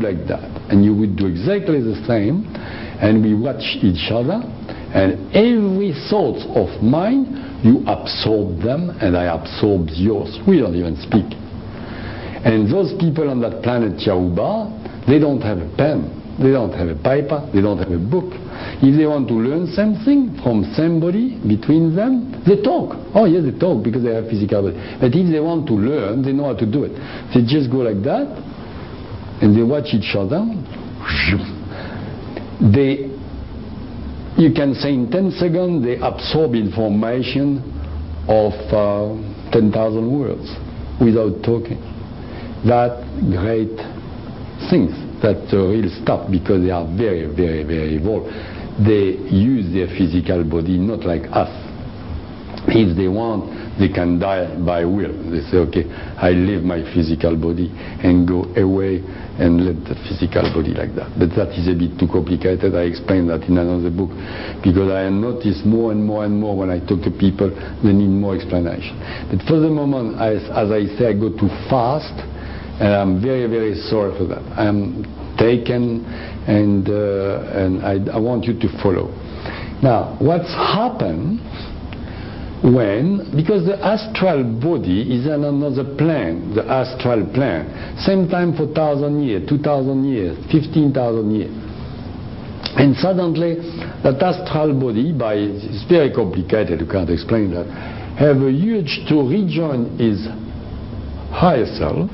like that, and you would do exactly the same, and we watch each other, and every thought of mine, you absorb them, and I absorb yours. We don't even speak. And those people on that planet Yahuba, they don't have a pen, they don't have a paper, they don't have a book. If they want to learn something from somebody between them, they talk. Oh yes, they talk because they have physical body. But if they want to learn, they know how to do it. They just go like that, and they watch each other. You can say in 10 seconds, they absorb information of 10,000 words without talking. That great things, that real stuff, because they are very, very, very evolved. They use their physical body not like us. If they want, they can die by will. They say, okay, I leave my physical body and go away and let the physical body like that. But that is a bit too complicated. I explain that in another book, because I notice more and more and more when I talk to people, they need more explanation. But for the moment, as I say, I go too fast, and I'm very, very sorry for that. I'm taken, and I want you to follow. Now, what's happened because the astral body is on another plane, the astral plane, same time for 1,000 years, 2,000 years, 15,000 years. And suddenly, that astral body, it's very complicated, you can't explain that, have a urge to rejoin his higher self,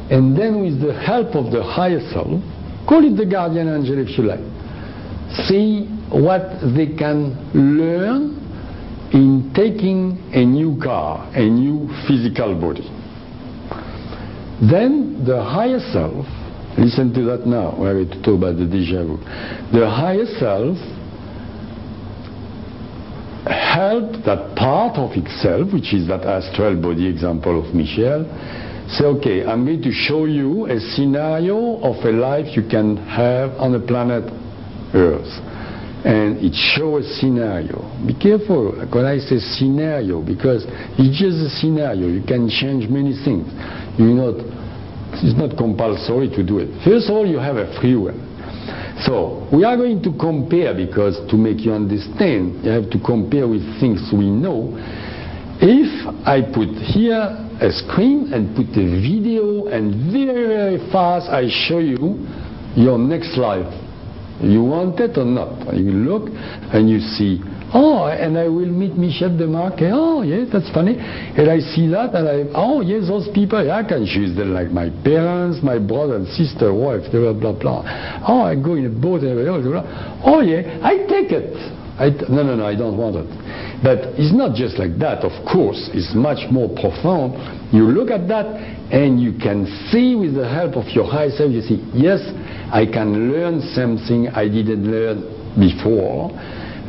and then with the help of the higher self, call it the guardian angel if you like, see what they can learn in taking a new car, a new physical body. Then the higher self, listen to that now, we're going to talk about the déjà vu. The higher self helped that part of itself, which is that astral body example of Michel, say, okay, I'm going to show you a scenario of a life you can have on the planet Earth. And it shows a scenario. Be careful when I say scenario, because it's just a scenario. You can change many things. It's not compulsory to do it. First of all, you have a free will. So we are going to compare, because to make you understand, you have to compare with things we know. If I put here a screen and put a video, and very, very fast I show you your next life, you want it or not? You look and you see, oh, and I will meet Michel Demarque. Oh, yes, that's funny. And I see that, and oh, yes, those people, I can choose them like my parents, my brother and sister, wife, blah, blah, blah. Oh, I go in a boat, and blah, blah, blah. Oh, yeah, I take it. No, I don't want it. But it's not just like that, of course. It's much more profound. You look at that, and you can see with the help of your higher self, you see, yes, I can learn something I didn't learn before,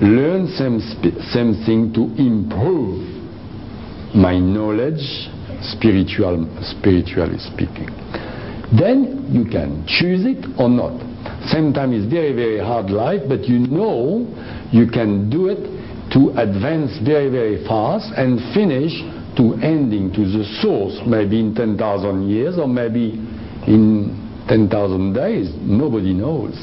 learn something to improve my knowledge, spiritually speaking. Then you can choose it or not. Sometimes it's very, very hard life, but you know you can do it to advance very, very fast and finish to ending to the source, maybe in 10,000 years or maybe in 10,000 days. Nobody knows.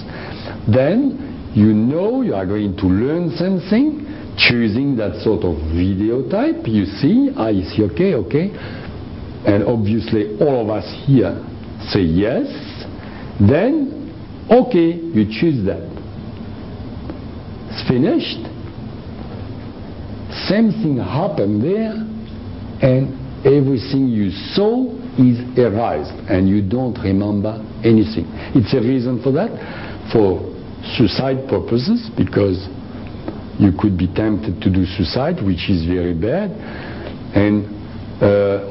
Then you know you are going to learn something, choosing that sort of video type. You see, I see, okay. And obviously all of us here say yes. Then, okay, you choose that. It's finished. Same thing happened there, and everything you saw is erased, and you don't remember anything. It's a reason for that, for suicide purposes, because you could be tempted to do suicide, which is very bad. And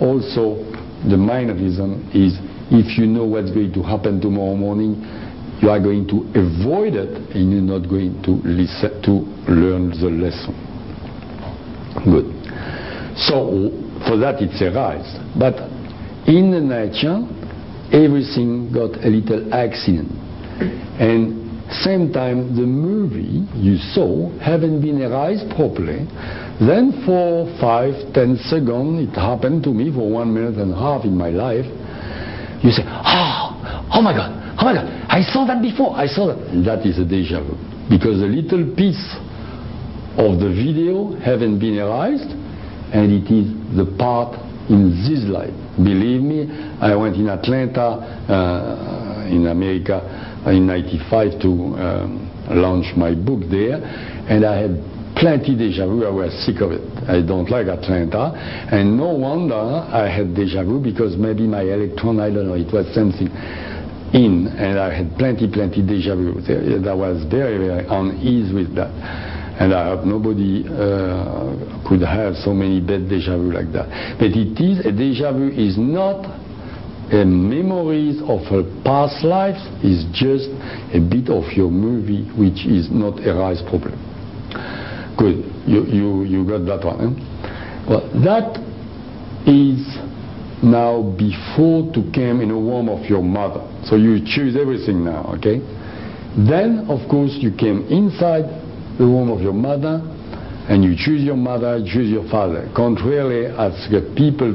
also the main reason is, if you know what's going to happen tomorrow morning, you are going to avoid it, and you're not going to learn the lesson. Good. So for that it's erased. But in the nature, everything got a little accident. And same time, the movie you saw haven't been erased properly. Then for 5, 10 seconds, it happened to me for 1.5 minutes in my life. You say, oh my God, oh my God, I saw that before, I saw that. And that is a deja vu. Because a little piece of the video haven't been erased, and it is the part in this life. Believe me, I went in Atlanta, in America, in '95 to launch my book there, and I had plenty deja vu. I was sick of it. I don't like Atlanta, and no wonder I had deja vu, because maybe my electron, I don't know, it was something in, and I had plenty deja vu. I was very uneasy with that. And I hope nobody could have so many bad deja vu like that. But it is, a deja vu is not a memories of a past life, is just a bit of your movie which is not a rise problem. Good, you got that one. Eh? Well, that is now before to come in the womb of your mother. So you choose everything now, okay? Then, of course, you came inside the womb of your mother, and you choose your mother, you choose your father. Contrarily, as the people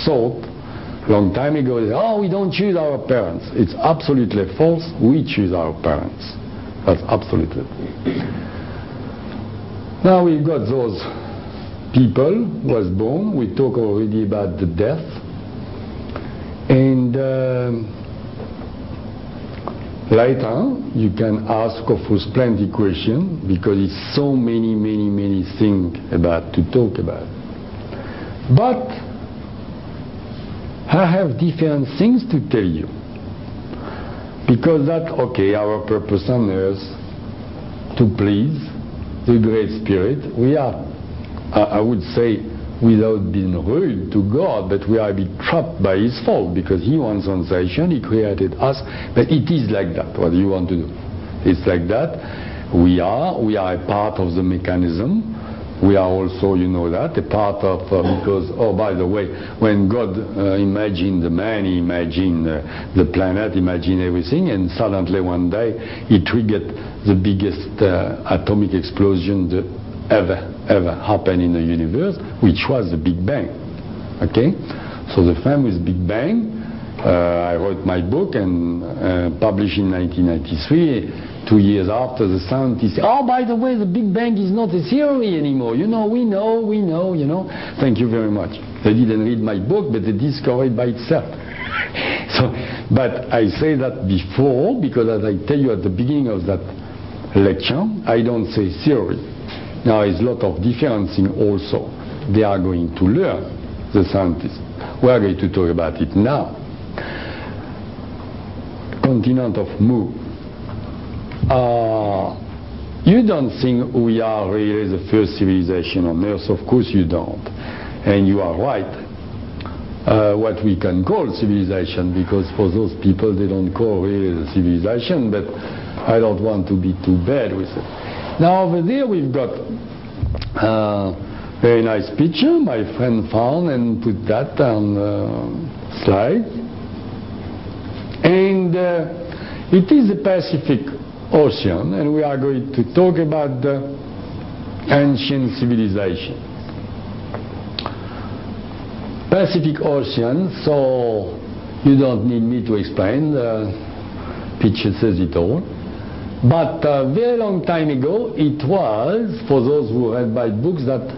thought long time ago, they said, oh, we don't choose our parents. It's absolutely false. We choose our parents. That's absolutely. Now we've got those people who was born. We talk already about the death. And later, you can ask, of course, plenty questions, because it's so many things about to talk about. But I have different things to tell you, because that, okay, our purpose on earth to please the Great Spirit. We are, I would say, without being rude to God, but we are a bit trapped by His fault, because He wants sensation, He created us, but it is like that. What do you want to do? It's like that. We are a part of the mechanism. We are also, you know that, a part of, because, oh, by the way, when God imagined the man, He imagined the planet, imagined everything, and suddenly one day He triggered the biggest atomic explosion that ever happened in the universe, which was the Big Bang. Okay? So the famous Big Bang, I wrote my book and published in 1993. 2 years after, the scientists said, oh, by the way, the Big Bang is not a theory anymore. You know, we know, you know. Thank you very much. They didn't read my book, but they discovered it by itself. So, but I say that before, because as I tell you at the beginning of that lecture, I don't say theory. Now, there's a lot of different things also. They are going to learn, the scientists. We are going to talk about it now. Continent of Mu. You don't think we are really the first civilization on Earth? Of course you don't. And you are right. What we can call civilization, because for those people they don't call really the civilization, but I don't want to be too bad with it. Now over there we've got a very nice picture my friend found and put that on the slide. And it is the Pacific Ocean, and we are going to talk about the ancient civilization. Pacific Ocean, so you don't need me to explain, the picture says it all. But a very long time ago, it was, for those who read my books, that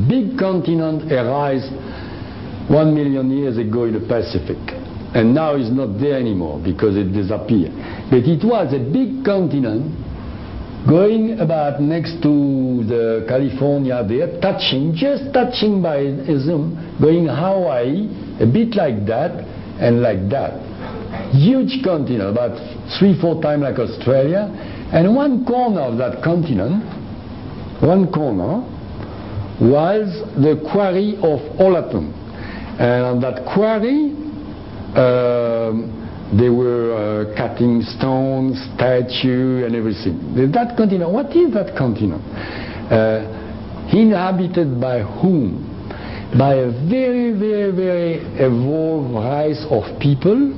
big continent arose 1 million years ago in the Pacific. And now it's not there anymore because it disappeared. But it was a big continent going about next to the California there, just touching by a zoom, going Hawaii, a bit like that and like that. Huge continent, about 3-4 times like Australia. And one corner of that continent, one corner, was the quarry of Olatum. And on that quarry, they were cutting stones, statues, and everything. That continent, what is that continent? Inhabited by whom? By a very evolved race of people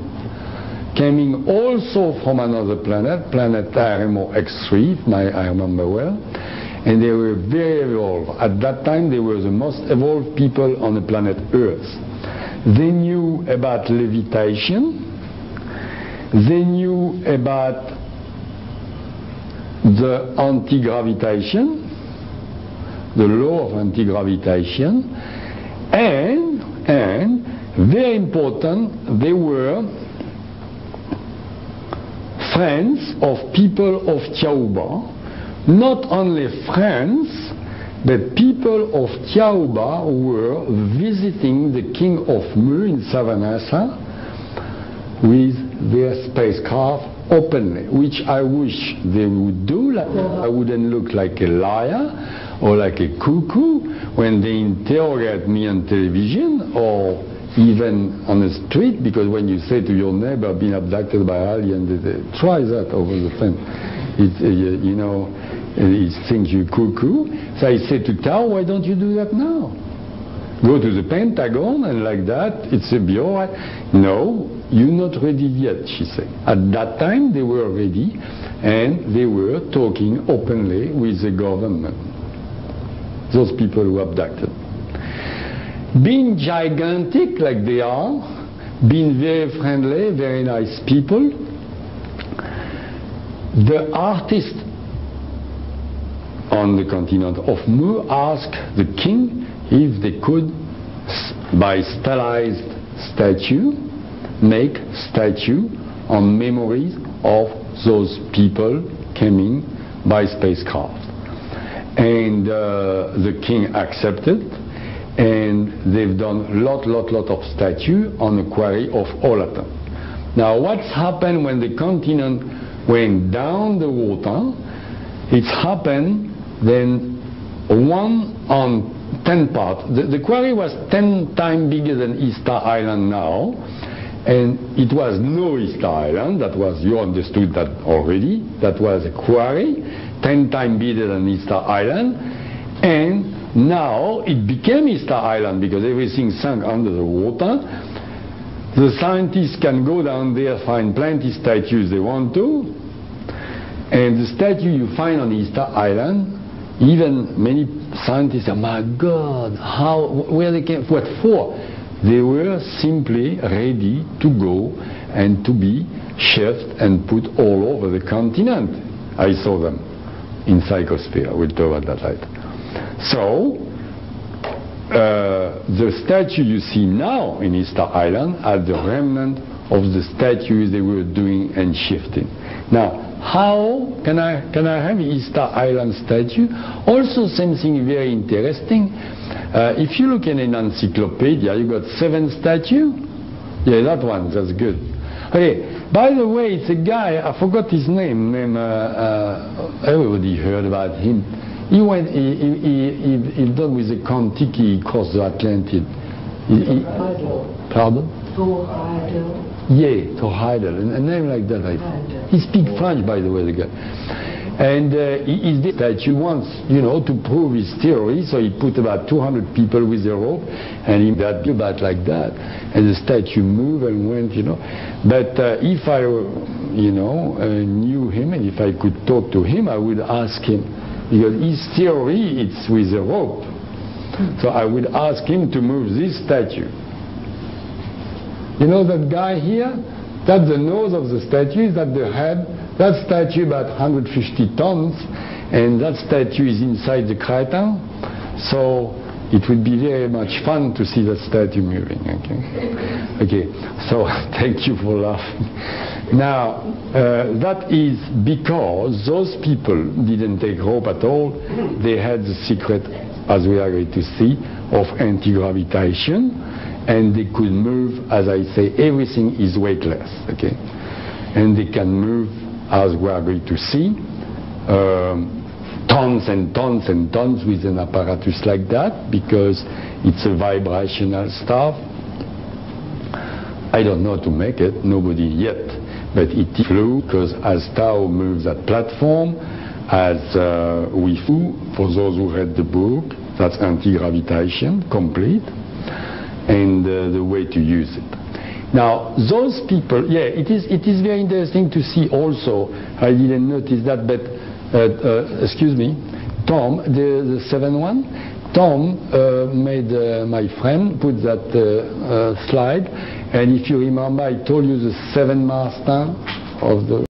coming also from another planet, planet Aremo X3, I remember well. And they were very evolved. At that time, they were the most evolved people on the planet Earth. They knew about levitation. They knew about the anti-gravitation, the law of anti-gravitation, and very important, they were friends of people of Tiaoba. Not only friends, but people of Tiaoba were visiting the king of Mu in Savanasa with their spacecraft openly, which I wish they would do. I wouldn't look like a liar or like a cuckoo when they interrogate me on television or even on the street, because when you say to your neighbor being abducted by aliens, they try that over the fence. You know, he thinks you cuckoo. So I say to Tao, why don't you do that now? Go to the Pentagon and like that, it's a be all right. No, you're not ready yet, she said. At that time they were ready and they were talking openly with the government. Those people who abducted. Being gigantic like they are, being very friendly, very nice people, the artists on the continent of Mu asked the king if they could, by stylized statue, make statue on memories of those people coming by spacecraft. And the king accepted, and they've done lot of statue on the quarry of Olaton. Now what's happened when the continent went down the water? It's happened then 1 on 10 parts. The quarry was 10 times bigger than Easter Island now, and it was no Easter Island. That was, you understood that already. That was a quarry 10 times bigger than Easter Island, and now it became Easter Island because everything sank under the water. The scientists can go down there, find plenty statues they want to, and the statue you find on Easter Island, even many scientists say, my God, where they came, what for? They were simply ready to go and to be shipped and put all over the continent. I saw them in Psychosphere. We'll talk about that later. So, the statue you see now in Easter Island are the remnant of the statues they were doing and shifting. Now, how can I have Easter Island statue? Also something very interesting. If you look in an encyclopedia, you got 7 statues. Yeah, that one, that's good. Okay, by the way, it's a guy, I forgot his name, everybody heard about him. He went, he done with the Kon-Tiki across the Atlantic. Pardon? Thor Heyerdahl. Yeah, Thor Heyerdahl, a name like that. He speaks French, by the way, the guy. And he did statue once, you know, to prove his theory. So he put about 200 people with a rope, and he did about like that, and the statue moved and went, you know. But if I, you know, knew him, and if I could talk to him, I would ask him, because his theory it's with a rope. So I would ask him to move this statue. You know that guy here? That's the nose of the statue, that's the head. That statue about 150 tons, and that statue is inside the crater. So it would be very much fun to see that statue moving. Okay. So thank you for laughing. Now that is because those people didn't take rope at all. They had the secret, as we are going to see, of anti-gravitation, and they could move. As I say, everything is weightless. Okay, and they can move, as we are going to see, tons and tons and tons with an apparatus like that, because it's a vibrational stuff. I don't know how to make it, nobody yet, but it flew, because as Tao moves that platform, as we flew, for those who read the book, that's anti-gravitation, complete, and the way to use it. Now, those people, yeah, it is very interesting to see also, I didn't notice that, but, excuse me, Tom, the 7th one, Tom made, my friend, put that slide, And if you remember, I told you the 7 master of the